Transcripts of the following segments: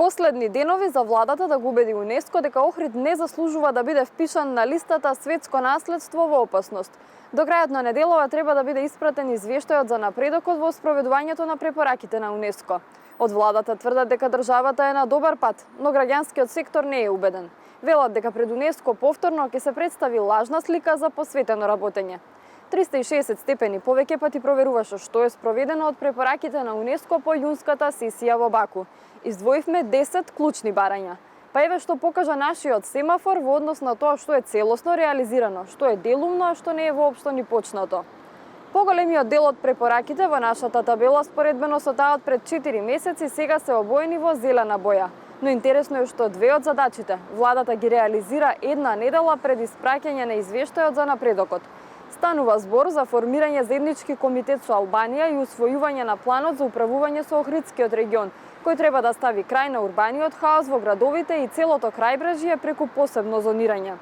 Последни денови за владата да го убеди УНЕСКО дека Охрид не заслужува да биде впишан на листата Светско наследство во опасност. До крајот на неделова треба да биде испратен извештајот за напредокот во спроведувањето на препораките на УНЕСКО. Од владата тврдат дека државата е на добар пат, но граѓанскиот сектор не е убеден. Велат дека пред УНЕСКО повторно ќе се представи лажна слика за посветено работење. 360 степени повеќе пати проверуваше што е спроведено од препораките на УНЕСКО по јунската сесија во Баку. Издвоивме 10 клучни барања. Па еве што покажа нашиот семафор во однос на тоа што е целосно реализирано, што е делумно, а што не е воопшто ни почнато. Поголемиот дел од препораките во нашата табела споредбено со таа од пред 4 месеци сега се обоени во зелена боја. Но интересно е што две од задачите владата ги реализира една недела пред испраќање на извештајот за напредокот. Станува збор за формирање заеднички комитет со Албанија и усвојување на планот за управување со Охридскиот регион, кој треба да стави крај на урбаниот хаос во градовите и целото крајбрежје преку посебно зонирање.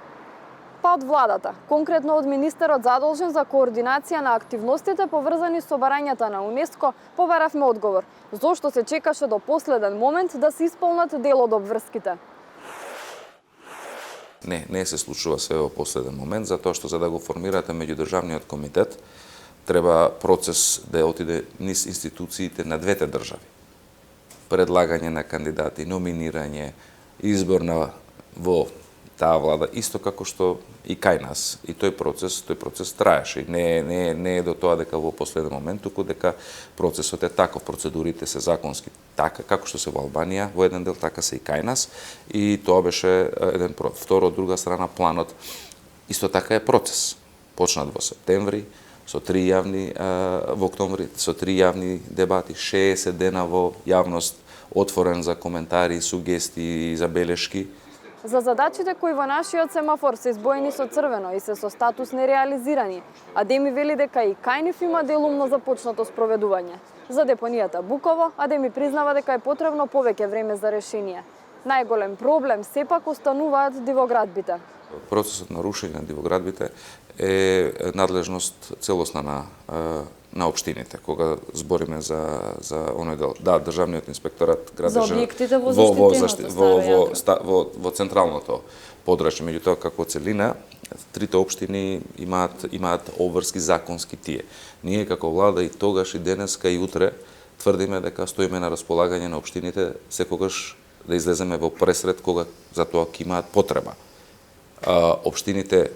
Па од владата, конкретно од министерот задолжен за координација на активностите поврзани со барањата на УНЕСКО, побаравме одговор зошто се чекаше до последен момент да се исполнат дел од обврските. Не се случува се во последен момент, затоа што за да го формирате меѓудржавниот комитет, треба процес да отиде низ институциите на двете држави. Предлагање на кандидати, номинирање, избор во таа влада, исто како што и кај нас. И тој процес траеше. Не е до тоа дека во последен момент, туку дека процесот е таков, процедурите се законски така, како што се во Албанија, во еден дел така се и кај нас. И тоа беше еден второ, од друга страна, планот исто така е процес. Почнат во септември, во октомври, со 3 јавни дебати, 60 дена во јавност, отворен за коментари, сугестии и забелешки. За задачите кои во нашиот семафор се избоени со црвено и се со статус нереализирани, Адеми вели дека и кај нив има делумно започнато спроведување. За депонијата Буково, Адеми признава дека е потребно повеќе време за решение. Најголем проблем сепак остануваат дивоградбите. Процесот на рушење на дивоградбите е надлежност целосна на општините, кога збориме за оној дел. Да, државниот инспекторат за објектите во заштитеното во централното подрачје, меѓутоа како целина трите општини имаат обврски законски тие. Ние како влада и тогаш и денеска и утре тврдиме дека стоиме на располагање на општините секогаш да излеземе во пресред кога за тоа ќе имаат потреба. Општините,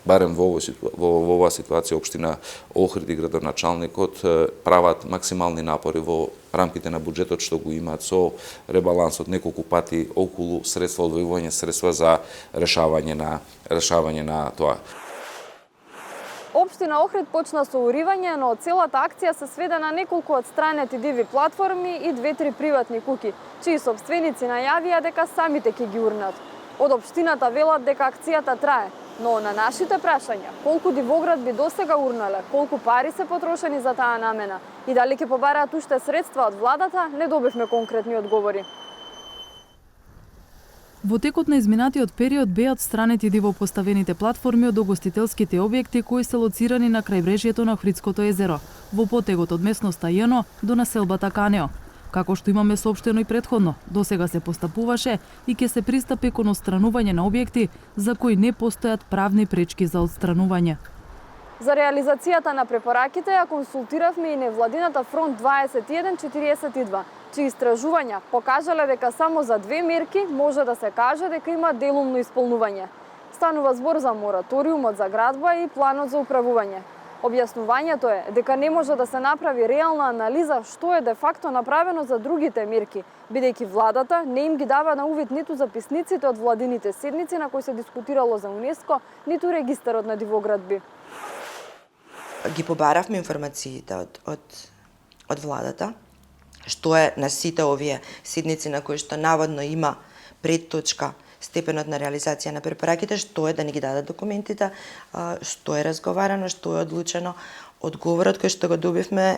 барем во оваа ситуација, општина Охрид и градоначалникот прават максимални напори во рамките на буџетот што го имаат со ребалансот неколку пати околу средства, одвојување средства за решавање на тоа. Општина Охрид почна со уривање, но целата акција се сведе на неколку отстранети диви платформи и 2-3 приватни куќи, чии сопственици најавија дека самите ќе ги урнат. Од општината велат дека акцијата трае, но на нашите прашања колку дивоградби досега урнале, колку пари се потрошени за таа намена и дали ќе побараат уште средства од владата, не добивме конкретни одговори. Во текот на изминатиот период беа отстранети дивопоставените платформи од угостителските објекти кои се лоцирани на крајбрежјето на Охридското езеро, во потегот од местноста Јано до населбата Канео. Како што имаме соопштено и претходно, досега се постапуваше и ќе се пристапи кон отстранување на објекти за кои не постојат правни пречки за отстранување. За реализацијата на препораките ја консултиравме и невладината Фронт 2142, чии истражувања покажале дека само за 2 мерки може да се каже дека има делумно исполнување. Станува збор за мораториумот за градба и планот за управување. Објаснувањето е дека не може да се направи реална анализа што е де факто направено за другите мерки, бидејќи владата не им ги дава на увид ниту записниците од владините седници на кои се дискутирало за УНЕСКО, ниту регистарот на дивоградби. Ги побаравме информациите од владата, што е на сите овие седници на кои што наводно има предточка степенот на реализација на препораките, што е да ни ги дадат документите, што е разговарано, што е одлучено. Одговорот кој што го добивме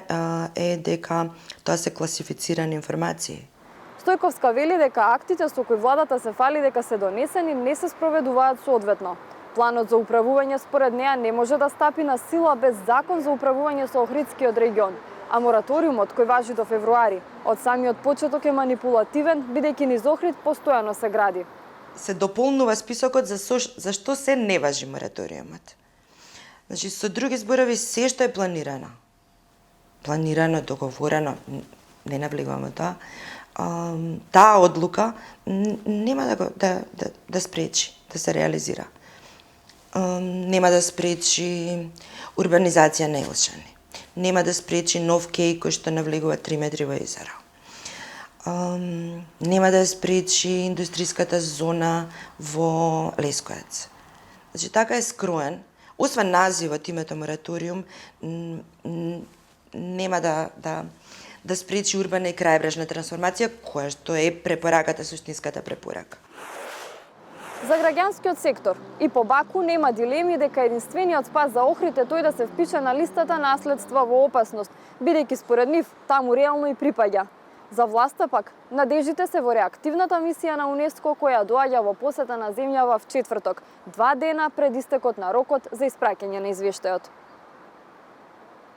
е дека тоа се класифицирани информации. Стојковска вели дека актите со кои владата се фали дека се донесени не се спроведуваат соодветно. Планот за управување според неа не може да стапи на сила без закон за управување со Охридскиот регион. а мораториумот кој важи до февруари од самиот почеток е манипулативен, бидејќи низ Охрид постојано се гради. Се дополнува списокот за што се не важи мораториумот. Значи, со други зборови, се што е планирано, договорено, не навлегуваме тоа, таа одлука нема да спречи да се реализира. Нема да спречи урбанизација на Елшани. Нема да спречи нов кеј кој што навлегува 3 метри во езеро. Нема да спречи индустријската зона во Лескојац. Значи, така е скроен. Освен називот, името мораториум, нема да спречи урбана и крајбрежна трансформација, која што е препораката, суштинската препорака. За граѓанскиот сектор и по Баку нема дилеми дека единствениот спас за Охрид е тој да се впише на листата наследства во опасност, бидејќи според нив таму реално и припаѓа. За власта пак, надежите се во реактивната мисија на УНЕСКО која доаѓа во посета на земјава в четврток, 2 дена пред истекот на рокот за испраќање на извештајот.